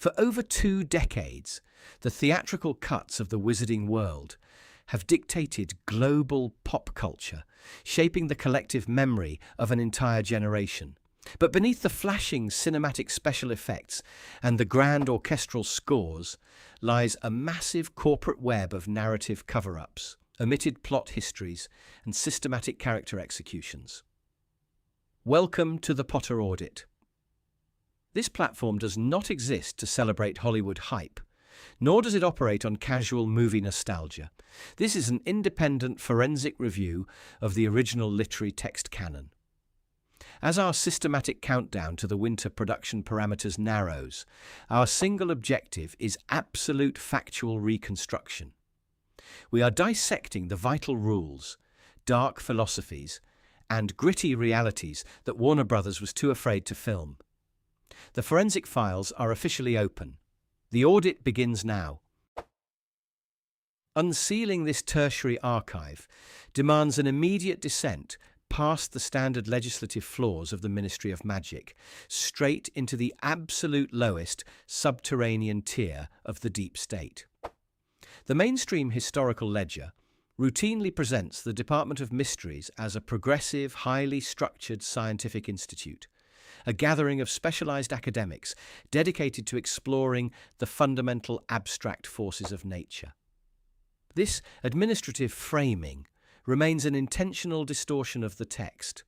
For over 2 decades, the theatrical cuts of the wizarding world have dictated global pop culture, shaping the collective memory of an entire generation. But beneath the flashing cinematic special effects and the grand orchestral scores lies a massive corporate web of narrative cover-ups, omitted plot histories, and systematic character executions. Welcome to the Potter Audit. This platform does not exist to celebrate Hollywood hype, nor does it operate on casual movie nostalgia. This is an independent forensic review of the original literary text canon. As our systematic countdown to the winter production parameters narrows, our single objective is absolute factual reconstruction. We are dissecting the vital rules, dark philosophies, and gritty realities that Warner Brothers was too afraid to film. The forensic files are officially open. The audit begins now. Unsealing this tertiary archive demands an immediate descent past the standard legislative floors of the Ministry of Magic, straight into the absolute lowest subterranean tier of the deep state. The mainstream historical ledger routinely presents the Department of Mysteries as a progressive, highly structured scientific institute, a gathering of specialized academics dedicated to exploring the fundamental abstract forces of nature. This administrative framing remains an intentional distortion of the text.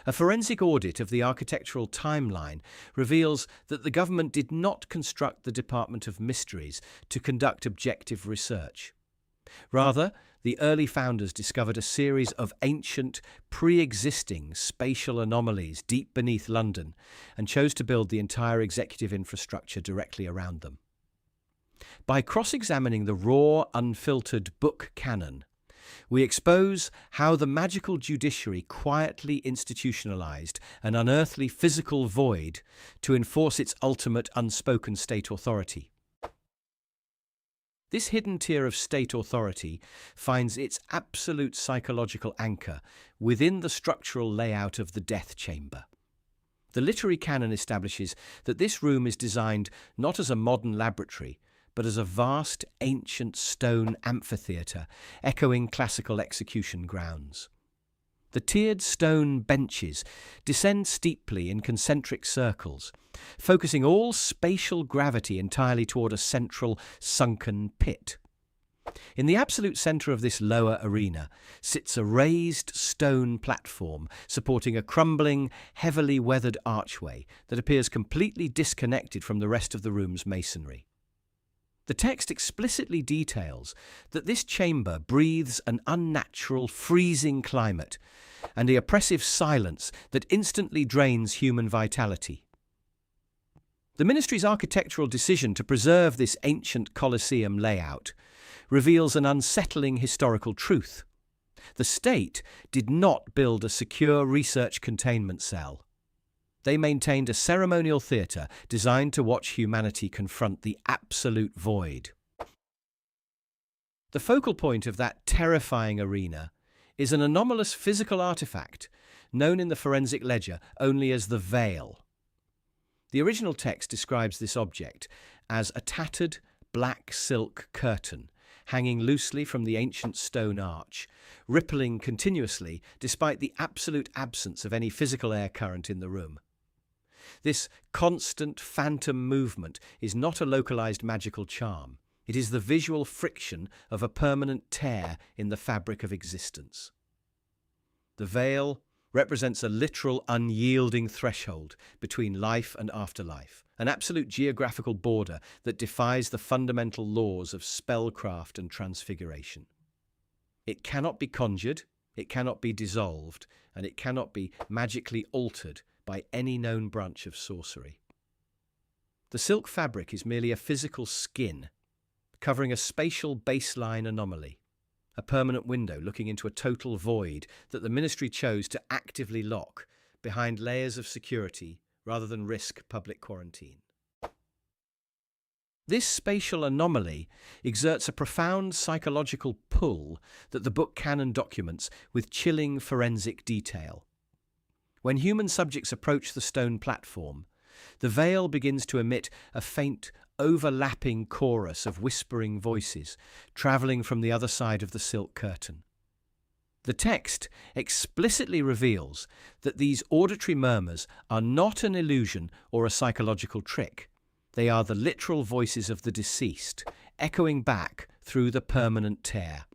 A forensic audit of the architectural timeline reveals that the government did not construct the Department of Mysteries to conduct objective research. Rather, the early founders discovered a series of ancient, pre-existing spatial anomalies deep beneath London and chose to build the entire executive infrastructure directly around them. By cross-examining the raw, unfiltered book canon, we expose how the magical judiciary quietly institutionalized an unearthly physical void to enforce its ultimate unspoken state authority. This hidden tier of state authority finds its absolute psychological anchor within the structural layout of the death chamber. The literary canon establishes that this room is designed not as a modern laboratory, but as a vast, ancient stone amphitheater echoing classical execution grounds. The tiered stone benches descend steeply in concentric circles, focusing all spatial gravity entirely toward a central, sunken pit. In the absolute center of this lower arena sits a raised stone platform supporting a crumbling, heavily weathered archway that appears completely disconnected from the rest of the room's masonry. The text explicitly details that this chamber breathes an unnatural, freezing climate and the oppressive silence that instantly drains human vitality. The ministry's architectural decision to preserve this ancient Colosseum layout reveals an unsettling historical truth. The state did not build a secure research containment cell. They maintained a ceremonial theatre designed to watch humanity confront the absolute void. The focal point of that terrifying arena is an anomalous physical artifact known in the forensic ledger only as the Veil. The original text describes this object as a tattered black silk curtain hanging loosely from the ancient stone arch, rippling continuously despite the absolute absence of any physical air current in the room. This constant phantom movement is not a localized magical charm. It is the visual friction of a permanent tear in the fabric of existence. The veil represents a literal unyielding threshold between life and afterlife, an absolute geographical border that defies the fundamental laws of spellcraft and transfiguration. It cannot be conjured, it cannot be dissolved, and it cannot be magically altered by any known branch of sorcery. The silk fabric is merely a physical skin, covering a spatial baseline anomaly, a permanent window looking into a total void that the ministry chose to actively lock behind layers of security rather than risk public quarantine. This spatial anomaly exerts a profound psychological pull that the book canon documents with chilling forensic detail. When human subjects approach the stone platform, The veil begins to emit a faint, overlapping chorus of whispering voices, travelling from the other side of the silk curtain. The text explicitly reveals that these auditory murmurs are not an illusion or a psychological trick. They are the literal voices of the deceased, echoing back through the permanent tear.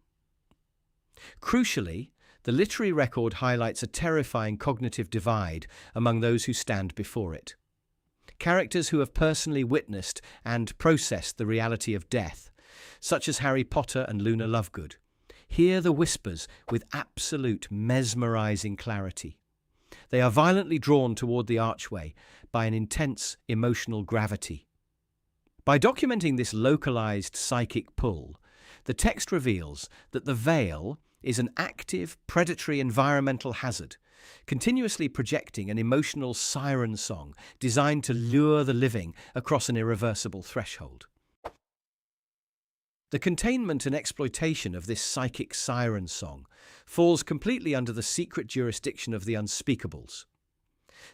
Crucially, the literary record highlights a terrifying cognitive divide among those who stand before it. Characters who have personally witnessed and processed the reality of death, such as Harry Potter and Luna Lovegood, hear the whispers with absolute mesmerizing clarity. They are violently drawn toward the archway by an intense emotional gravity. By documenting this localized psychic pull, the text reveals that the veil is an active, predatory environmental hazard, continuously projecting an emotional siren song designed to lure the living across an irreversible threshold. The containment and exploitation of this psychic siren song falls completely under the secret jurisdiction of the Unspeakables.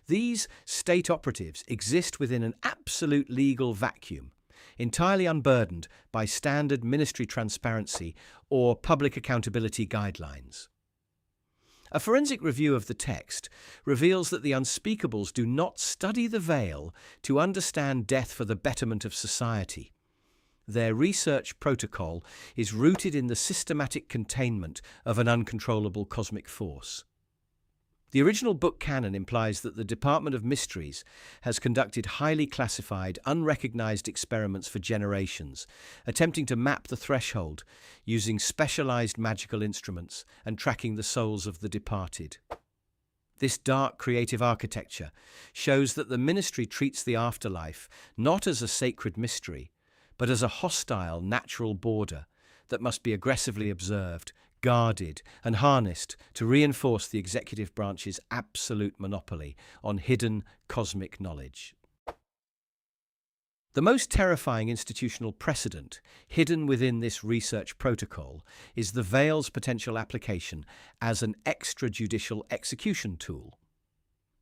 These state operatives exist within an absolute legal vacuum, entirely unburdened by standard ministry transparency or public accountability guidelines. A forensic review of the text reveals that the Unspeakables do not study the veil to understand death for the betterment of society. Their research protocol is rooted in the systematic containment of an uncontrollable cosmic force. The original book canon implies that the Department of Mysteries has conducted highly classified, unrecognized experiments for generations, attempting to map the threshold using specialized magical instruments and tracking the souls of the departed. This dark creative architecture shows that the ministry treats the afterlife not as a sacred mystery, but as a hostile natural border that must be aggressively observed, guarded, and harnessed to reinforce the executive branch's absolute monopoly on hidden cosmic knowledge. The most terrifying institutional precedent hidden within this research protocol is the veil's potential application as an extrajudicial execution tool.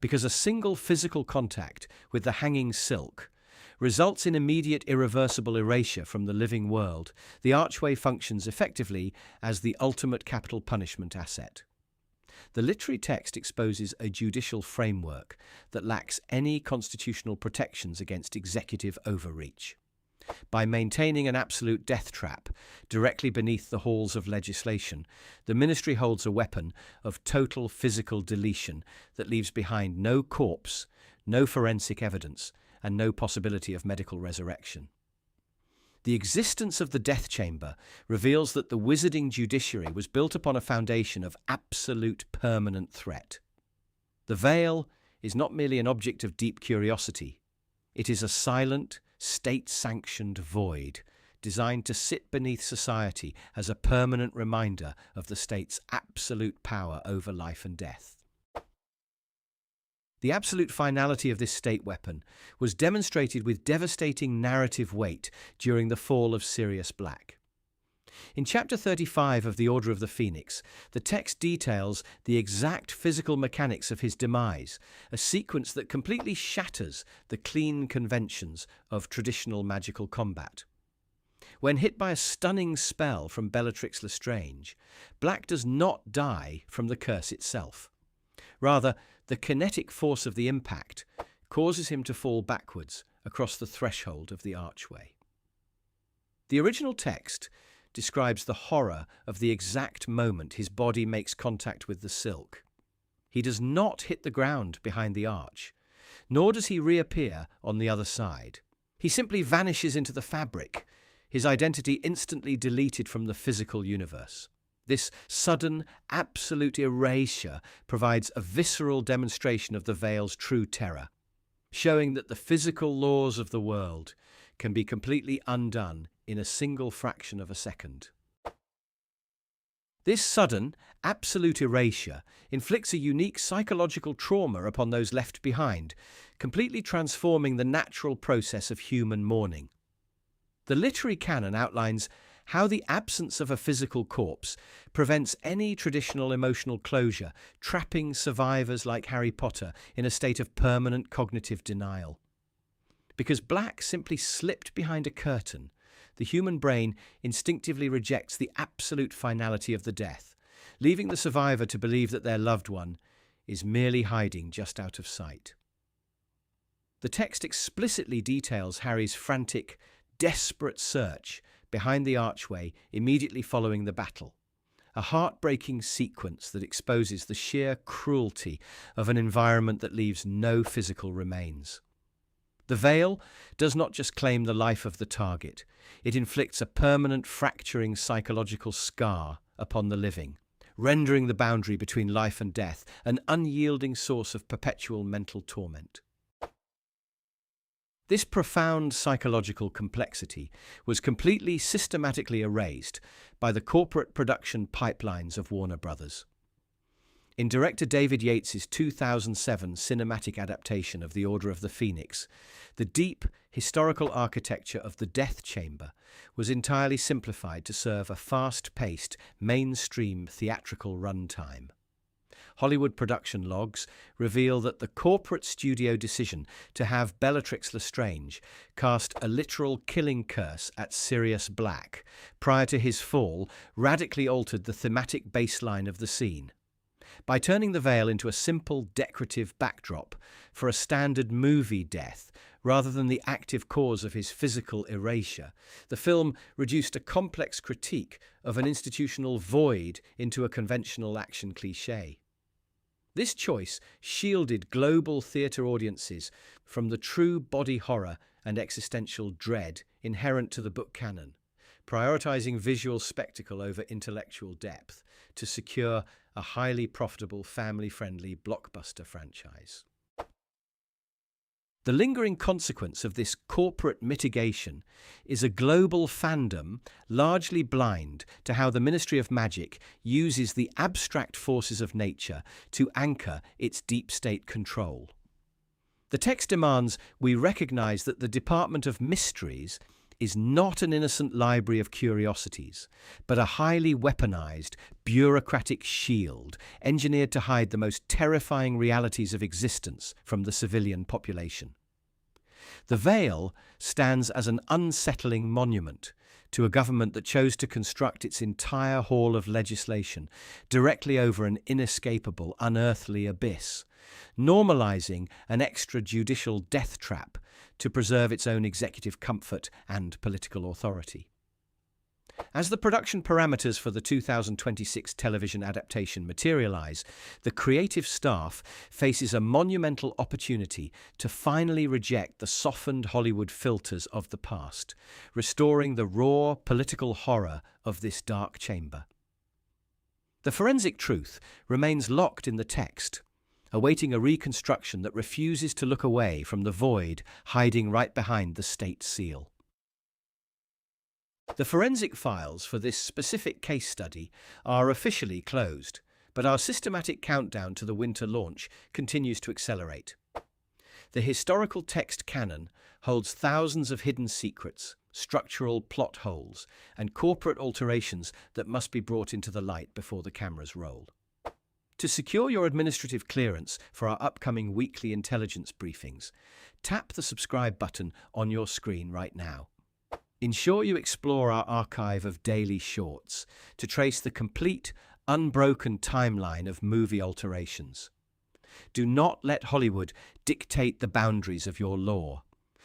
Because a single physical contact with the hanging silk results in immediate irreversible erasure from the living world, the archway functions effectively as the ultimate capital punishment asset. The literary text exposes a judicial framework that lacks any constitutional protections against executive overreach. By maintaining an absolute death trap directly beneath the halls of legislation, the ministry holds a weapon of total physical deletion that leaves behind no corpse, no forensic evidence, and no possibility of medical resurrection. The existence of the death chamber reveals that the wizarding judiciary was built upon a foundation of absolute permanent threat. The veil is not merely an object of deep curiosity. It is a silent, state-sanctioned void designed to sit beneath society as a permanent reminder of the state's absolute power over life and death. The absolute finality of this state weapon was demonstrated with devastating narrative weight during the fall of Sirius Black. In Chapter 35 of The Order of the Phoenix, the text details the exact physical mechanics of his demise, a sequence that completely shatters the clean conventions of traditional magical combat. When hit by a stunning spell from Bellatrix Lestrange, Black does not die from the curse itself. Rather, the kinetic force of the impact causes him to fall backwards across the threshold of the archway. The original text describes the horror of the exact moment his body makes contact with the silk. He does not hit the ground behind the arch, nor does he reappear on the other side. He simply vanishes into the fabric, his identity instantly deleted from the physical universe. This sudden, absolute erasure provides a visceral demonstration of the veil's true terror, showing that the physical laws of the world can be completely undone in a single fraction of a second. This sudden, absolute erasure inflicts a unique psychological trauma upon those left behind, completely transforming the natural process of human mourning. The literary canon outlines how the absence of a physical corpse prevents any traditional emotional closure, trapping survivors like Harry Potter in a state of permanent cognitive denial. Because black simply slipped behind a curtain, the human brain instinctively rejects the absolute finality of the death, leaving the survivor to believe that their loved one is merely hiding just out of sight. The text explicitly details Harry's frantic, desperate search behind the archway immediately following the battle, a heartbreaking sequence that exposes the sheer cruelty of an environment that leaves no physical remains. The veil does not just claim the life of the target, it inflicts a permanent fracturing psychological scar upon the living, rendering the boundary between life and death an unyielding source of perpetual mental torment. This profound psychological complexity was completely systematically erased by the corporate production pipelines of Warner Brothers. In director David Yates's 2007 cinematic adaptation of The Order of the Phoenix, the deep historical architecture of the Death Chamber was entirely simplified to serve a fast-paced, mainstream theatrical runtime. Hollywood production logs reveal that the corporate studio decision to have Bellatrix Lestrange cast a literal killing curse at Sirius Black prior to his fall radically altered the thematic baseline of the scene. By turning the veil into a simple decorative backdrop for a standard movie death rather than the active cause of his physical erasure, the film reduced a complex critique of an institutional void into a conventional action cliché. This choice shielded global theatre audiences from the true body horror and existential dread inherent to the book canon, prioritizing visual spectacle over intellectual depth to secure a highly profitable, family-friendly blockbuster franchise. The lingering consequence of this corporate mitigation is a global fandom largely blind to how the Ministry of Magic uses the abstract forces of nature to anchor its deep state control. The text demands we recognize that the Department of Mysteries is not an innocent library of curiosities, but a highly weaponized, bureaucratic shield engineered to hide the most terrifying realities of existence from the civilian population. The veil stands as an unsettling monument to a government that chose to construct its entire hall of legislation directly over an inescapable, unearthly abyss, normalizing an extrajudicial death trap to preserve its own executive comfort and political authority. As the production parameters for the 2026 television adaptation materialize, the creative staff faces a monumental opportunity to finally reject the softened Hollywood filters of the past, restoring the raw political horror of this dark chamber. The forensic truth remains locked in the text, awaiting a reconstruction that refuses to look away from the void hiding right behind the state seal. The forensic files for this specific case study are officially closed, but our systematic countdown to the winter launch continues to accelerate. The historical text canon holds thousands of hidden secrets, structural plot holes, and corporate alterations that must be brought into the light before the cameras roll. To secure your administrative clearance for our upcoming weekly intelligence briefings, tap the subscribe button on your screen right now. Ensure you explore our archive of daily shorts to trace the complete, unbroken timeline of movie alterations. Do not let Hollywood dictate the boundaries of your law.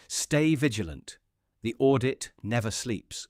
Stay vigilant. The audit never sleeps.